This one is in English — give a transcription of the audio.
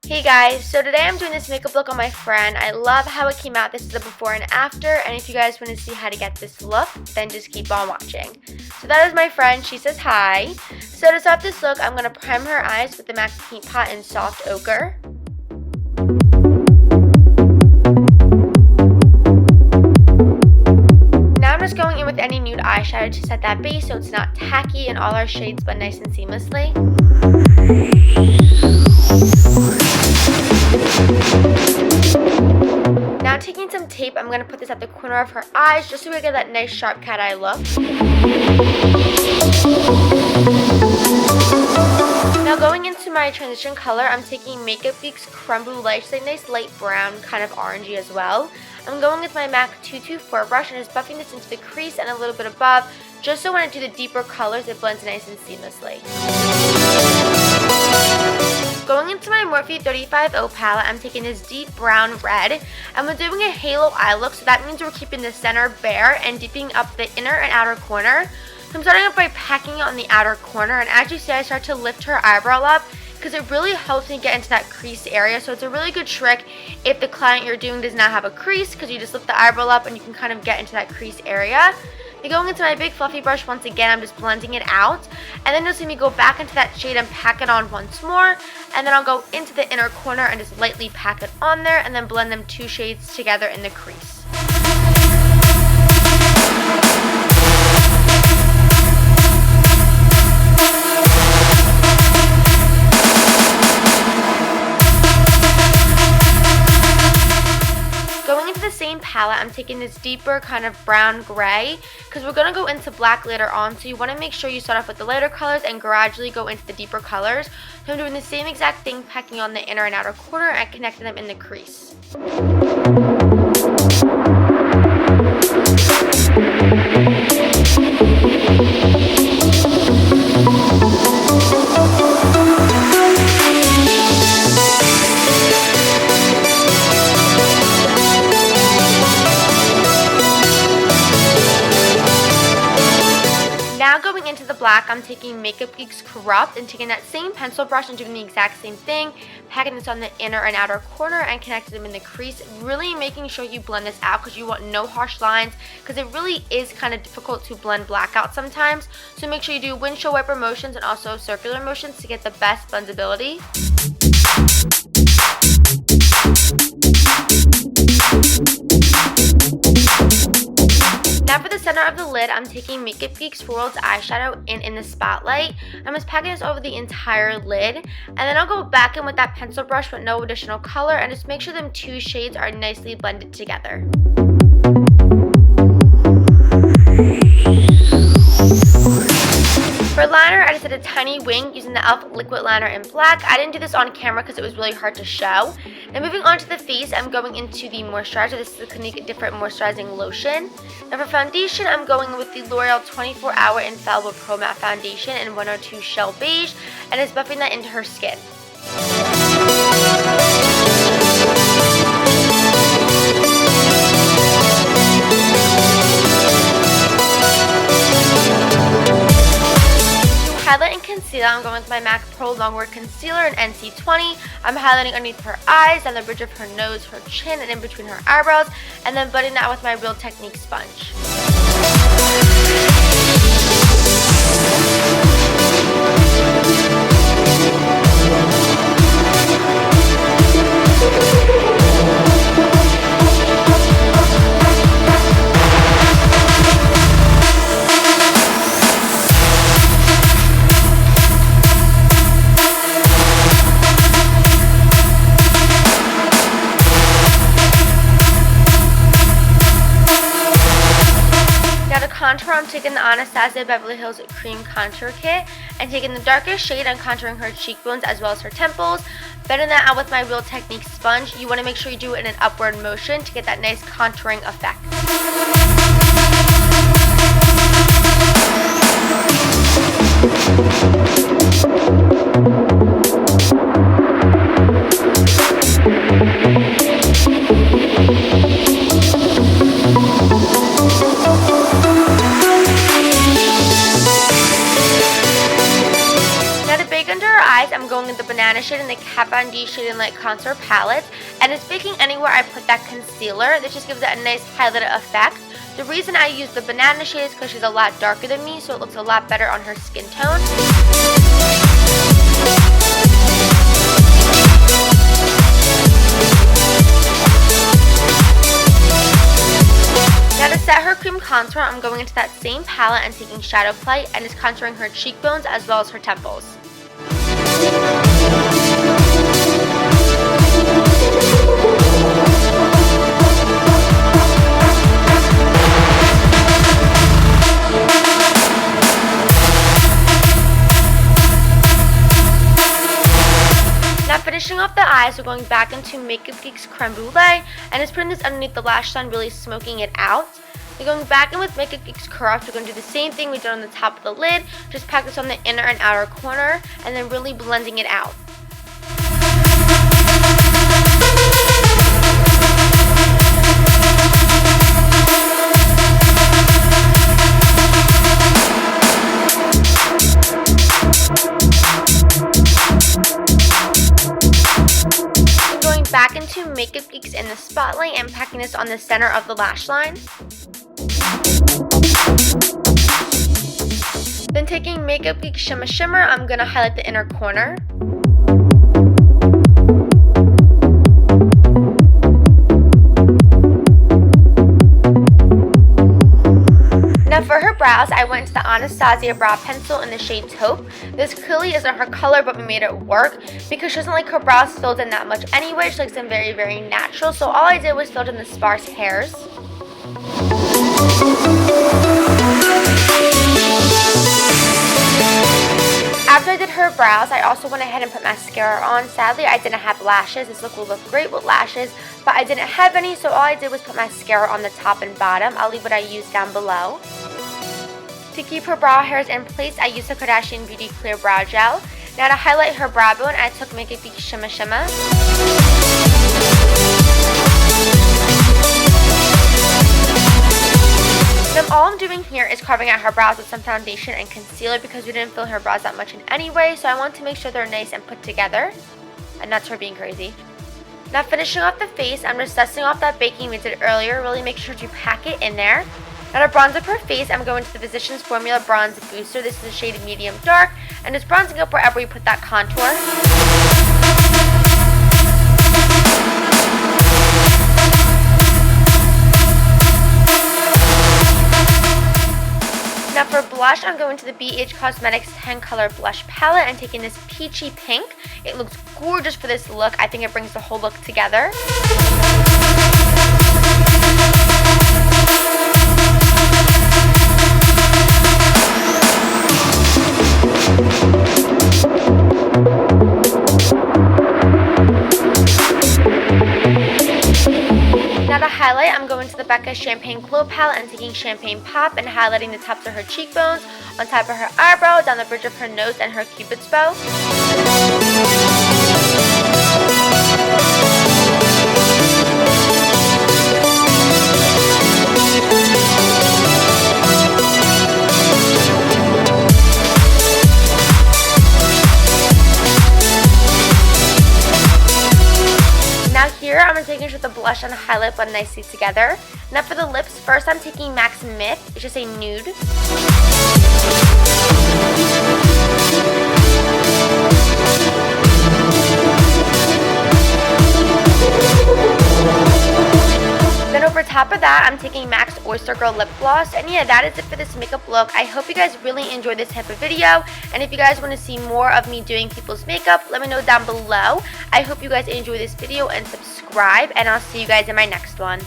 Hey guys, so today I'm doing this makeup look on my friend. I love how it came out. This is the before and after, and if you guys want to see how to get this look, then just keep on watching. So that is my friend. She says hi. So to start this look, I'm going to prime her eyes with the MAC Paint Pot in Soft Ochre. Now I'm just going in with any nude eyeshadow to set that base so it's not tacky in all our shades but nice and seamlessly. Now taking some tape, I'm going to put this at the corner of her eyes just so we get that nice sharp cat eye look. Now going into my transition color, I'm taking MakeupBy's Creme Brûlée, just a nice light brown, kind of orangey as well. I'm going with my MAC 224 brush and just buffing this into the crease and a little bit above, just so when I do the deeper colors, it blends nice and seamlessly. Going into my Morphe 35O palette, I'm taking this deep brown red, and we're doing a halo eye look, so that means we're keeping the center bare and deepening up the inner and outer corner. So I'm starting off by packing it on the outer corner, and as you see, I start to lift her eyebrow up because it really helps me get into that crease area. So it's a really good trick if the client you're doing does not have a crease, because you just lift the eyebrow up and you can kind of get into that crease area. Then going into my big fluffy brush, once again, I'm just blending it out. And then you'll see me go back into that shade and pack it on once more. And then I'll go into the inner corner and just lightly pack it on there and then blend them two shades together in the crease. Going into the same palette, I'm taking this deeper kind of brown gray because we're going to go into black later on, so you want to make sure you start off with the lighter colors and gradually go into the deeper colors. So I'm doing the same exact thing, packing on the inner and outer corner and connecting them in the crease. Now going into the black, I'm taking MakeupBy's Corrupt and taking that same pencil brush and doing the exact same thing, packing this on the inner and outer corner and connecting them in the crease, really making sure you blend this out because you want no harsh lines, because it really is kind of difficult to blend black out sometimes. So make sure you do windshield wiper motions and also circular motions to get the best blendability. Now for the center of the lid, I'm taking MakeupBy's World's eyeshadow in the spotlight. I'm just packing this over the entire lid, and then I'll go back in with that pencil brush with no additional color and just make sure them two shades are nicely blended together. For liner, I just did a tiny wing using the e.l.f. liquid liner in black. I didn't do this on camera because it was really hard to show. Now moving on to the face, I'm going into the moisturizer. This is the Clinique Different Moisturizing Lotion. Now for foundation, I'm going with the Loreal 24-Hour Infallible Pro Matte Foundation in 102 Shell Beige, and it's buffing that into her skin. Highlight and concealer, I'm going with my MAC Pro Longwear Concealer in NC20. I'm highlighting underneath her eyes, and the bridge of her nose, her chin, and in between her eyebrows, and then blending that with my Real Technique sponge. Contour, I'm taking the Anastasia Beverly Hills Cream Contour Kit and taking the darkest shade and contouring her cheekbones as well as her temples, blending that out with my Real Technique sponge. You want to make sure you do it in an upward motion to get that nice contouring effect. shade in the Kat Von D Shade and Light Contour Palette, and it's baking anywhere I put that concealer. This just gives it a nice highlighted effect. The reason I use the banana shade is because she's a lot darker than me, so it looks a lot better on her skin tone. Now to set her cream contour, I'm going into that same palette and taking Shadow Play and just contouring her cheekbones as well as her temples. Now finishing off the eyes, we're going back into Makeup Geek's Creme Brûlée and just putting this underneath the lash line, really smoking it out. We're going back in with Makeup Geek's Crush. We're going to do the same thing we did on the top of the lid, just pack this on the inner and outer corner and then really blending it out. Back into Makeup Geek's in the Spotlight and packing this on the center of the lash line. Then taking Makeup Geek's Shimma Shimmer, I'm going to highlight the inner corner. Now for her brows, I went into the Anastasia brow pencil in the shade Taupe. This clearly isn't her color, but we made it work because she doesn't like her brows filled in that much anyway. She likes them very, very natural. So all I did was filled in the sparse hairs. After I did her brows, I also went ahead and put mascara on. Sadly, I didn't have lashes. This look will look great with lashes, but I didn't have any, so all I did was put mascara on the top and bottom. I'll leave what I used down below. To keep her brow hairs in place, I used the Kardashian Beauty Clear Brow Gel. Now to highlight her brow bone, I took Makeup Geek's Shimma Shimma. Then all I'm doing here is carving out her brows with some foundation and concealer because we didn't fill her brows that much in anyway, so I want to make sure they're nice and put together. And that's her being crazy. Now finishing off the face, I'm just dusting off that baking we did earlier. Really make sure to pack it in there. Now to bronze up her face, I'm going to the Physicians Formula Bronze Booster. This is a shade medium dark, and it's bronzing up wherever we put that contour. Now for blush, I'm going to the BH Cosmetics 10 color blush palette and taking this peachy pink. It looks gorgeous for this look. I think it brings the whole look together. Now to highlight, I'm going to the Becca Champagne Glow palette and taking Champagne Pop and highlighting the tops of her cheekbones, on top of her eyebrow, down the bridge of her nose, and her cupid's bow. Now here, I'm going to take the blush and highlight blend nicely together. Now for the lips, first I'm taking MAC's Myth. It's just a nude. Then over top of that, I'm taking MAC's Oyster Girl Lip Gloss. And yeah, that is it for this makeup look. I hope you guys really enjoyed this type of video. And if you guys want to see more of me doing people's makeup, let me know down below. I hope you guys enjoy this video and subscribe. And I'll see you guys in my next one.